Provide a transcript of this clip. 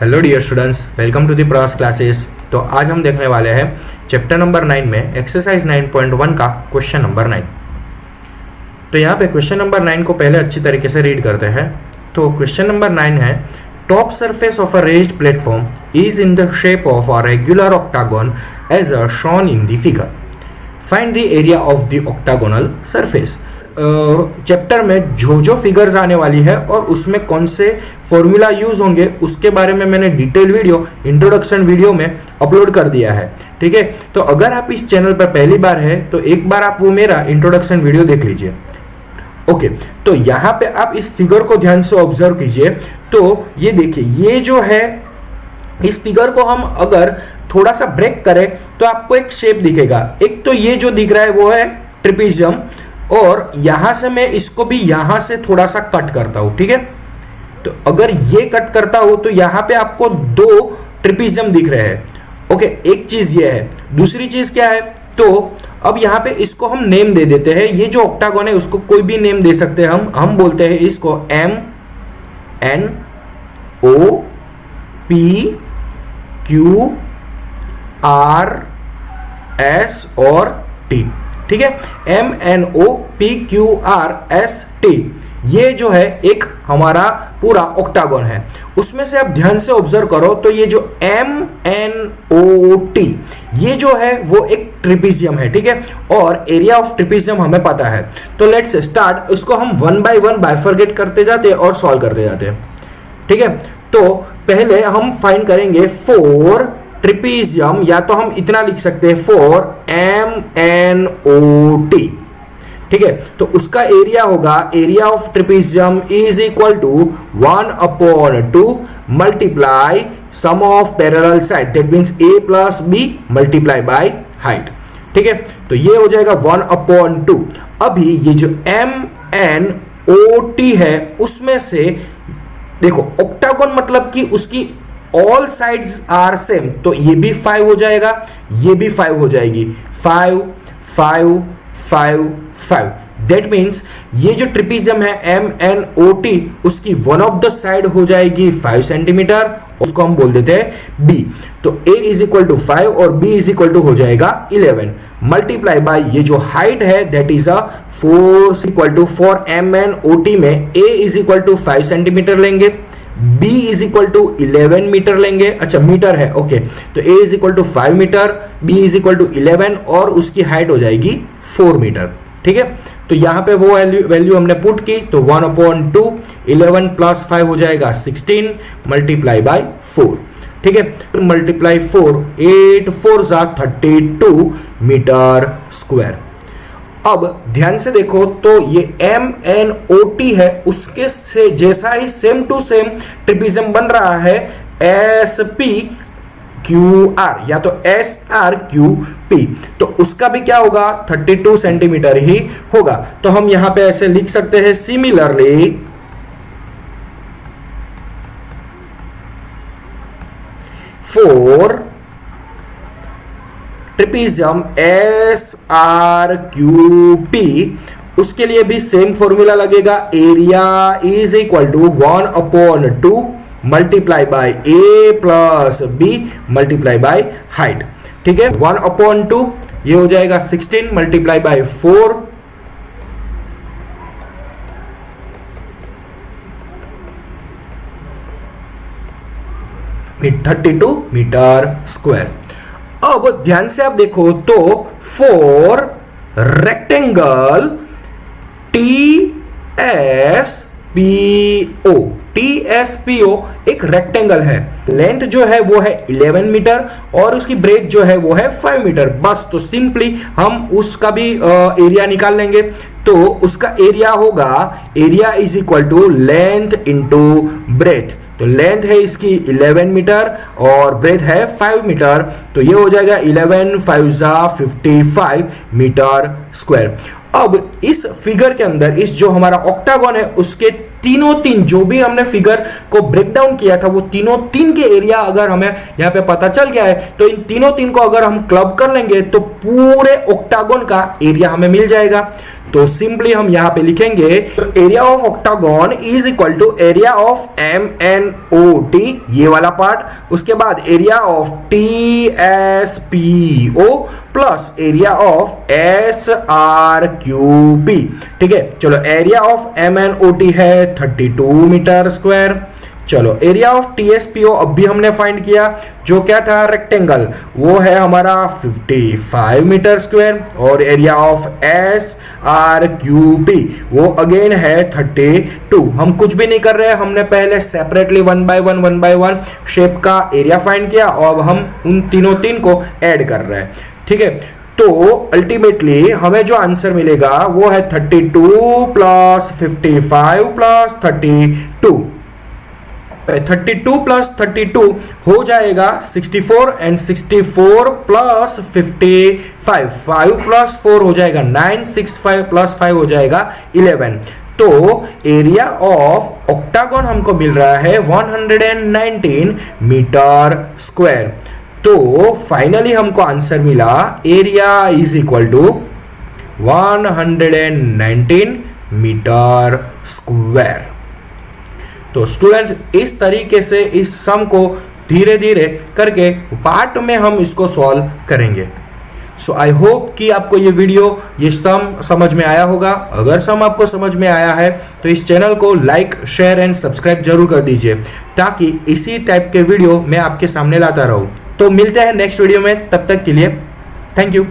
Hello dear students, welcome to the Pravas classes. तो आज हम देखने वाले हैं चैप्टर नंबर 9 में एक्सरसाइज 9.1 का क्वेश्चन नंबर 9। तो यहाँ पे क्वेश्चन नंबर 9 को पहले अच्छी तरीके से रीड करते हैं। तो क्वेश्चन नंबर 9 है, top surface of a raised platform is in the shape of a regular octagon as a shown in the figure. Find the area of the octagonal surface. Chapter में जो figures आने वाली है और उसमें कौन से फॉर्मूला यूज होंगे उसके बारे में मैंने डिटेल वीडियो इंट्रोडक्शन वीडियो में अपलोड कर दिया है। ठीक है, तो अगर आप इस चैनल पर पहली बार है तो एक बार आप वो मेरा इंट्रोडक्शन वीडियो देख लीजिए। ओके, तो यहाँ पे आप इस फिगर को ध्यान से ऑब्जर्व कीजिए। तो ये देखिए, ये जो है इस फिगर को हम अगर थोड़ा सा ब्रेक करें तो आपको एक शेप दिखेगा। एक तो ये जो दिख रहा है वो है ट्रिपेजियम, और यहां से मैं इसको भी यहां से थोड़ा सा कट करता हूं। ठीक है, तो अगर ये कट करता हूं तो यहां पे आपको दो ट्रिपेजियम दिख रहे हैं। ओके, एक चीज ये है। दूसरी चीज क्या है, तो अब यहां पे इसको हम नेम दे देते हैं। ये जो ऑक्टागन है उसको कोई भी नेम दे सकते हैं। हम बोलते हैं इसको M N O P Q R S और T। ठीक है, M N O P Q R S T, ये जो है एक हमारा पूरा ऑक्टागन है। उसमें से आप ध्यान से ऑब्जर्व करो तो ये जो M N O T ये जो है वो एक ट्रिपेजियम है। ठीक है, और एरिया ऑफ ट्रिपेजियम हमें पता है। तो लेट्स स्टार्ट, इसको हम वन बाय वन बाइफरगेट करते जाते हैं और सॉल्व करते जाते हैं। ठीक है, तो पहले हम फाइंड करेंगे फॉर ट्रिपेजियम, या तो हम इतना लिख सकते हैं फॉर MNOT। ठीक है, तो उसका एरिया होगा, area of trapezium is equal to 1/2 multiply sum of parallel side, that means A plus B multiply by height. ठीक है, तो ये हो जाएगा 1/2। अभी ये जो MNOT है उसमें से देखो, ऑक्टागन मतलब कि उसकी ऑल साइड्स आर सेम, तो ये भी 5 हो जाएगा, ये भी 5 हो जाएगी। 5 5 5 5, दैट मीन्स ये जो ट्रिपेजियम है MNOT उसकी वन ऑफ द साइड हो जाएगी 5 सेंटीमीटर, उसको हम बोल देते हैं B। तो A इज इक्वल टू 5 और B इज इक्वल टू हो जाएगा 11 मल्टीप्लाई बाय ये जो हाइट है that is a 4 equal to, for MNOT में A is equal to 5 centimetre लेंगे, B is equal to 11 metre लेंगे। अच्छा, मीटर है, ओके। तो A is equal to 5 metre, B is equal to 11 और उसकी हाइट हो जाएगी 4 मीटर। ठीक है, तो यहां पे वो वैल्यू हमने पुट की, तो 1/2 11 प्लस 5 हो जाएगा 16 मल्टीप्लाई बाय 4। ठीक है, मल्टीप्लाई 4, 8 4 32 मीटर स्क्वायर। अब ध्यान से देखो तो ये MNOT है, उसके से जैसा ही सेम टू सेम ट्रिपेजियम बन रहा है SPQR या तो SRQP, तो उसका भी क्या होगा 32 सेंटीमीटर ही होगा। तो हम यहां पे ऐसे लिख सकते हैं, सिमिलरली फॉर ट्रिपेजियम SRQP उसके लिए भी सेम फॉर्मूला लगेगा। Area is equal to 1/2 multiply by A plus B multiply by height. ठीक है, 1/2 ये हो जाएगा 16 मल्टीप्लाई बाय 4 32 मीटर स्क्वायर। अब ध्यान से आप देखो तो फॉर रेक्टेंगल TSPO एक रेक्टेंगल है, लेंथ जो है वो है 11 मीटर और उसकी ब्रेथ जो है वो है 5 मीटर। बस, तो सिंपली हम उसका भी एरिया निकाल लेंगे। तो उसका एरिया होगा, area is equal to length into breadth. तो लेंथ है इसकी 11 मीटर और ब्रेथ है 5 मीटर, तो ये हो जाएगा 11 5 55 मीटर स्क्वायर। अब इस फिगर के अंदर इस जो हमारा ऑक्टागन है उसके तीनों तीन जो भी हमने फिगर को ब्रेक डाउन किया था वो तीनों तीन के एरिया अगर हमें यहाँ पे पता चल गया है तो इन तीनों तीन को अगर हम क्लब कर लेंगे तो पूरे ऑक्टागोन का एरिया हमें मिल जाएगा। तो सिंपली हम यहाँ पे लिखेंगे तो area of octagon is equal to area of MNOT ये वाला पार्ट, उसके बाद area of TSPO plus area of SRQP। ठीक है, चलो एरिया ऑफ MNOT है 32 मीटर स्क्वायर। चलो एरिया ऑफ TSPO अब भी हमने फाइंड किया, जो क्या था रेक्टेंगल, वो है हमारा 55 मीटर स्क्वायर, और एरिया ऑफ SRQP वो अगेन है 32। हम कुछ भी नहीं कर रहे हैं, हमने पहले separately one by one shape का एरिया फाइंड किया और अब हम उन तीनों तीन को ऐड कर रहे हैं। ठीक है, तो अल्टीमेटली हमें जो आंसर मिलेगा वो है 32 प्लस 55 प्लस 32। 32 प्लस 32 हो जाएगा 64 एंड 64 प्लस 55, 5 प्लस 4 हो जाएगा 9, 6 5 प्लस 5 हो जाएगा 11। तो एरिया ऑफ ऑक्टागोन हमको मिल रहा है 119 मीटर स्क्वायर। तो फाइनली हमको आंसर मिला area is equal to 119 metre square. तो स्टूडेंट इस तरीके से इस सम को धीरे धीरे करके पार्ट में हम इसको सॉल्व करेंगे। सो आई होप कि आपको ये वीडियो ये सम समझ में आया होगा। अगर सम आपको समझ में आया है तो इस चैनल को लाइक शेयर एंड सब्सक्राइब जरूर कर दीजिए, ताकि इसी टाइप के वीडियो मैं आपके सामने लाता रहूं। तो मिलते हैं नेक्स्ट वीडियो में, तब तक के लिए थैंक यू।